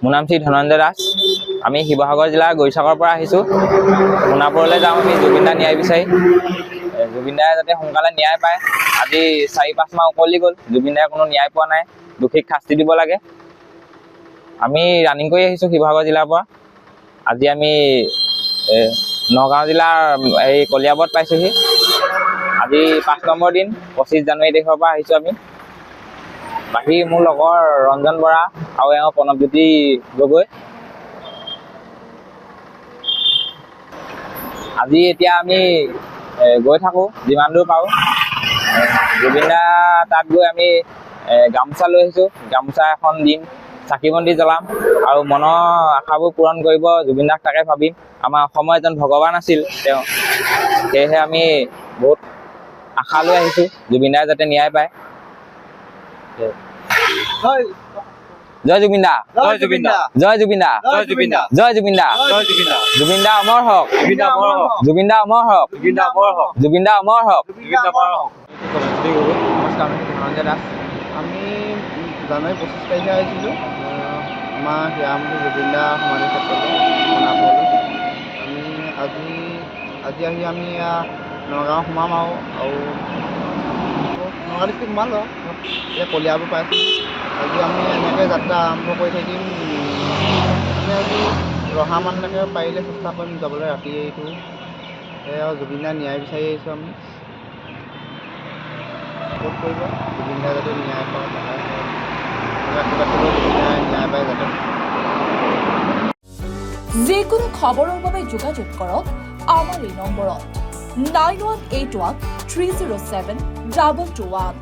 মোৰ নাম শ্ৰী ধনঞ্জয় দাস। আমি শিৱসাগৰ জিলাৰ গৈচাকৰ পৰা আহিছোঁ। সোণাপুৰলৈ যাম আমি জুবিন দা ন্যায় বিচাৰি। জুবিন দাই যাতে সোনকালে ন্যায় পায়। আজি 4-5 মাহ উকলি গ'ল, জুবিন দাই কোনো ন্যায় পোৱা নাই। দোষীক শাস্তি দিব লাগে। আমি ৰানিং কৰি আহিছোঁ শিৱসাগৰ জিলাৰ পৰা। আজি আমি নগাঁও জিলাৰ এই কলিয়াবৰত পাইছোঁহি। আজি 5 নম্বৰ দিন, 25 জানুৱাৰী তাৰিখৰ পৰা আহিছোঁ আমি। বাকী মোৰ লগৰ ৰঞ্জন বৰা আৰু এওঁ প্ৰণৱজ্যোতি গগৈ। আজি এতিয়া আমি গৈ থাকোঁ যিমান দূৰ পাৰোঁ। জুবিন দা তাত গৈ আমি গামোচা লৈ আহিছোঁ। গামোচা এখন দিম, চাকি বন্তি জ্বলাম আৰু মনৰ আশাবোৰ পূৰণ কৰিব জুবিন দাক তাকে ভাবিম। আমাৰ অসমৰ এজন ভগৱান আছিল তেওঁ, সেয়েহে আমি বহুত আশা লৈ আহিছোঁ জুবিন দাই যাতে ন্যায় পায়। জয় জুবিন দা, জয় জুবিন দা, জয় জুবিন দা, জয় জুবিন দা, জয় জুবিন দা, জয় জুবিন দা, জুবিন দা অমৰ হওক, জুবিন দা অমৰ হওক, জুবিন দা অমৰ হওক, জুবিন দা অমৰ হওক, জুবিন দা অমৰ হওক। জুবিন দা অমৰ হওক। নমস্কাৰ, আমি ধনঞ্জয় দাস। আমি জানুৱাৰী 25 তাৰিখে আহিছিলোঁ আমাৰ হিয়ামতি জুবিন দা সমাধি ক্ষেত্ৰলৈ সোণাপুৰলৈ। আজি আহি আমি নগাঁও সোমাম আৰু নগাঁও ডিষ্ট্ৰিক্ট সোমালোঁ এতিয়া কলিয়াবোৰ পাইছোঁ। আজি আমি এনেকৈ যাত্ৰা আৰম্ভ কৰি থাকিম। আমি আজি ৰহামানলৈকে পাৰিলে চেষ্টা কৰিম যাবলৈ ৰাতি এইটো সেয়া জুবিন দাৰ ন্যায় বিচাৰি আহিছোঁ আমি। ক'ত কৰিব জুবিন দাই যাতে ন্যায় পায়, ন্যায় পায় যাতে। যিকোনো খবৰৰ বাবে যোগাযোগ কৰক আমাৰ এই নম্বৰত 9181 307 221।